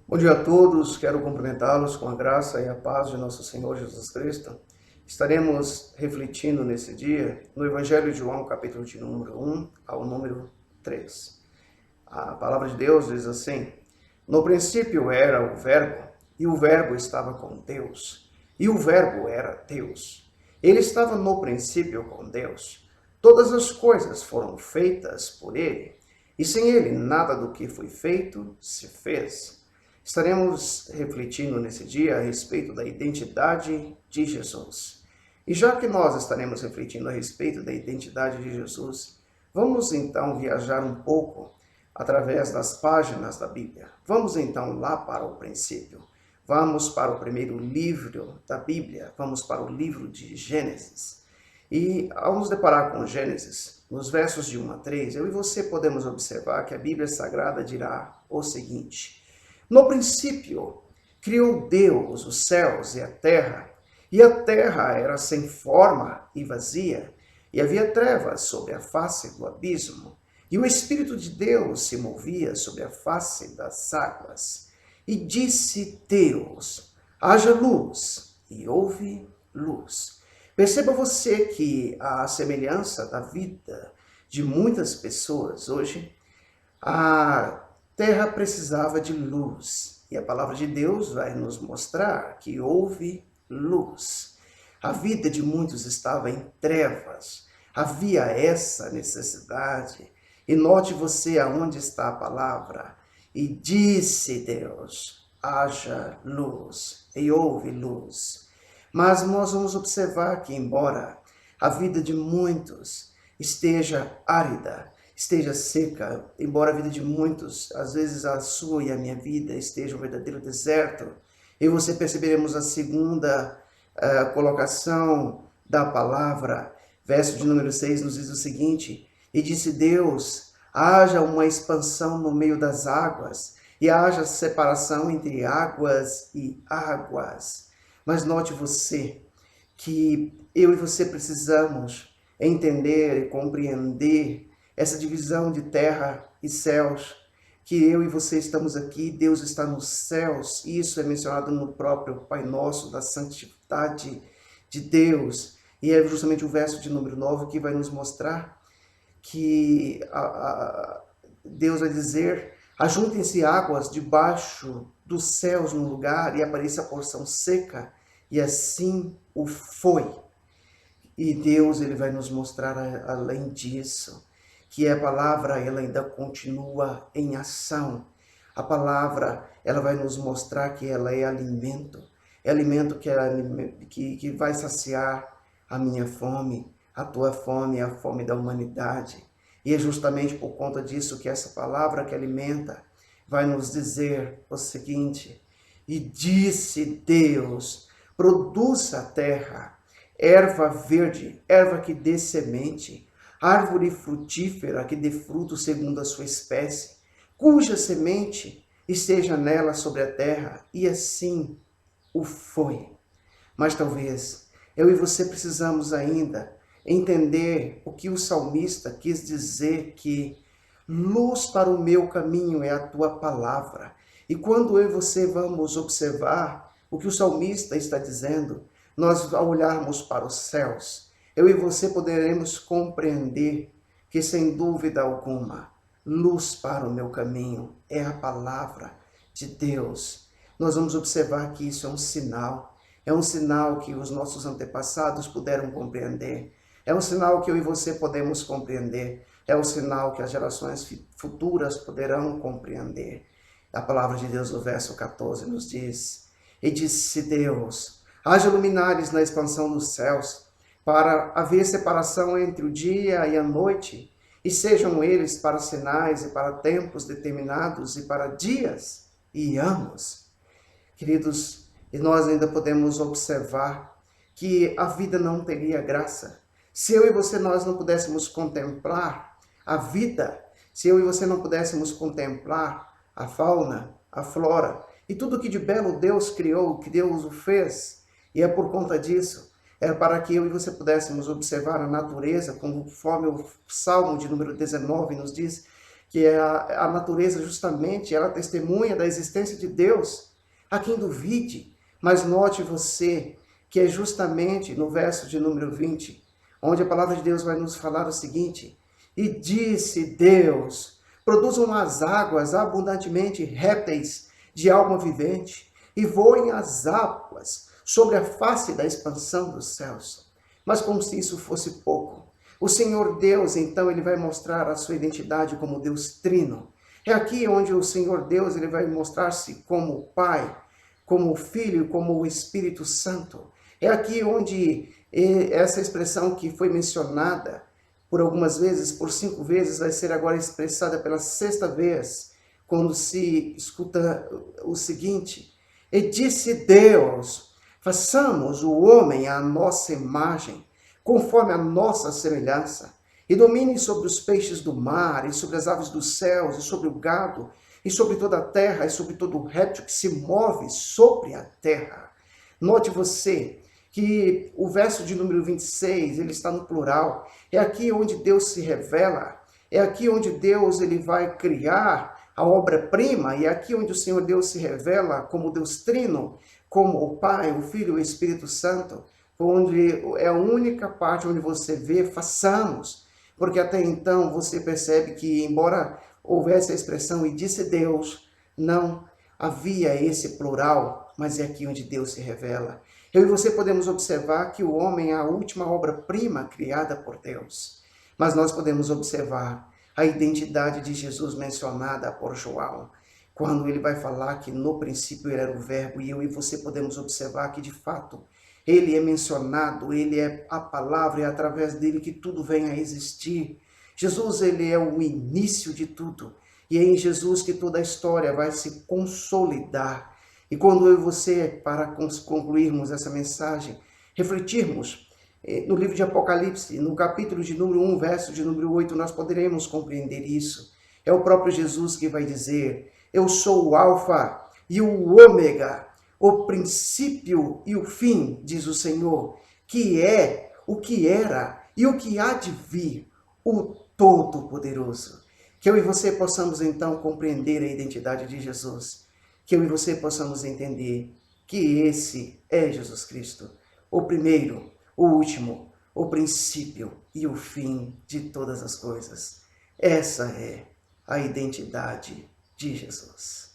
Bom dia a todos, quero cumprimentá-los com a graça e a paz de nosso Senhor Jesus Cristo. Estaremos refletindo nesse dia no Evangelho de João, capítulo de número 1 ao número 3. A palavra de Deus diz assim: No princípio era o Verbo, e o Verbo estava com Deus, e o Verbo era Deus. Ele estava no princípio com Deus. Todas as coisas foram feitas por ele, e sem ele nada do que foi feito se fez. Estaremos refletindo nesse dia a respeito da identidade de Jesus. E já que nós estaremos refletindo a respeito da identidade de Jesus, vamos então viajar um pouco através das páginas da Bíblia. Vamos então lá para o princípio. Vamos para o primeiro livro da Bíblia, vamos para o livro de Gênesis. E ao nos deparar com Gênesis, nos versos de 1 a 3, eu e você podemos observar que a Bíblia Sagrada dirá o seguinte: No princípio, criou Deus os céus e a terra era sem forma e vazia, e havia trevas sobre a face do abismo, e o Espírito de Deus se movia sobre a face das águas. E disse Deus: haja luz, e houve luz. Perceba você que, à semelhança da vida de muitas pessoas hoje, a terra precisava de luz, e a palavra de Deus vai nos mostrar que houve luz. A vida de muitos estava em trevas, havia essa necessidade. E note você aonde está a palavra. E disse Deus: haja luz, e houve luz. Mas nós vamos observar que, embora a vida de muitos esteja árida, esteja seca, embora a vida de muitos, às vezes a sua e a minha vida, esteja um verdadeiro deserto, e você perceberemos a segunda colocação da palavra, verso de número 6 nos diz o seguinte: E disse Deus, haja uma expansão no meio das águas, e haja separação entre águas e águas. Mas note você que eu e você precisamos entender e compreender essa divisão de terra e céus, que eu e você estamos aqui, Deus está nos céus. Isso é mencionado no próprio Pai Nosso, da santidade de Deus. E é justamente o verso de número 9 que vai nos mostrar que Deus vai dizer: ajuntem-se águas debaixo dos céus num lugar, e apareça a porção seca, e assim o foi. E Deus ele vai nos mostrar além disso, que a palavra ela ainda continua em ação. A palavra ela vai nos mostrar que ela é alimento que vai saciar a minha fome, a tua fome, a fome da humanidade. E é justamente por conta disso que essa palavra que alimenta vai nos dizer o seguinte: e disse Deus, produza a terra erva verde, erva que dê semente, árvore frutífera que dê fruto segundo a sua espécie, cuja semente esteja nela sobre a terra. E assim o foi. Mas talvez eu e você precisamos ainda entender o que o salmista quis dizer, que luz para o meu caminho é a tua palavra. E quando eu e você vamos observar o que o salmista está dizendo, nós, ao olharmos para os céus, eu e você poderemos compreender que, sem dúvida alguma, luz para o meu caminho é a palavra de Deus. Nós vamos observar que isso é um sinal que os nossos antepassados puderam compreender, é um sinal que eu e você podemos compreender, é um sinal que as gerações futuras poderão compreender. A palavra de Deus no verso 14 nos diz: e disse Deus, haja luminares na expansão dos céus, para haver separação entre o dia e a noite, e sejam eles para sinais e para tempos determinados e para dias e anos. Queridos, e nós ainda podemos observar que a vida não teria graça se eu e você nós não pudéssemos contemplar a vida, se eu e você não pudéssemos contemplar a fauna, a flora e tudo que de belo Deus criou, que Deus o fez. E é por conta disso, é para que eu e você pudéssemos observar a natureza, conforme o Salmo de número 19 nos diz, que é a natureza justamente, ela testemunha da existência de Deus. Há quem duvide, mas note você que é justamente no verso de número 20, onde a palavra de Deus vai nos falar o seguinte: e disse Deus, produzam as águas abundantemente répteis de alma vivente, e voem as águas sobre a face da expansão dos céus. Mas como se isso fosse pouco, o Senhor Deus, então, ele vai mostrar a sua identidade como Deus Trino. É aqui onde o Senhor Deus ele vai mostrar-se como o Pai, como o Filho e como o Espírito Santo. É aqui onde essa expressão que foi mencionada por algumas vezes, por 5 vezes, vai ser agora expressada pela 6ª vez, quando se escuta o seguinte: e disse Deus, façamos o homem à nossa imagem, conforme a nossa semelhança, e domine sobre os peixes do mar, e sobre as aves dos céus, e sobre o gado, e sobre toda a terra, e sobre todo o réptil que se move sobre a terra. Note você que o verso de número 26, ele está no plural. É aqui onde Deus se revela, é aqui onde Deus ele vai criar a obra-prima, e é aqui onde o Senhor Deus se revela como Deus Trino, como o Pai, o Filho e o Espírito Santo, onde é a única parte onde você vê façamos, porque até então você percebe que, embora houvesse a expressão e disse Deus, não havia esse plural, mas é aqui onde Deus se revela. Eu e você podemos observar que o homem é a última obra-prima criada por Deus, mas nós podemos observar a identidade de Jesus mencionada por João, quando ele vai falar que no princípio ele era o verbo, e eu e você podemos observar que de fato ele é mencionado, ele é a palavra, é através dele que tudo vem a existir. Jesus, ele é o início de tudo, e é em Jesus que toda a história vai se consolidar. E quando eu e você, para concluirmos essa mensagem, refletirmos no livro de Apocalipse, no capítulo de número 1, verso de número 8, nós poderemos compreender isso. É o próprio Jesus que vai dizer: eu sou o Alfa e o Ômega, o princípio e o fim, diz o Senhor, que é, o que era e o que há de vir, o Todo-Poderoso. Que eu e você possamos então compreender a identidade de Jesus. Que eu e você possamos entender que esse é Jesus Cristo, o primeiro, o último, o princípio e o fim de todas as coisas. Essa é a identidade de Jesus.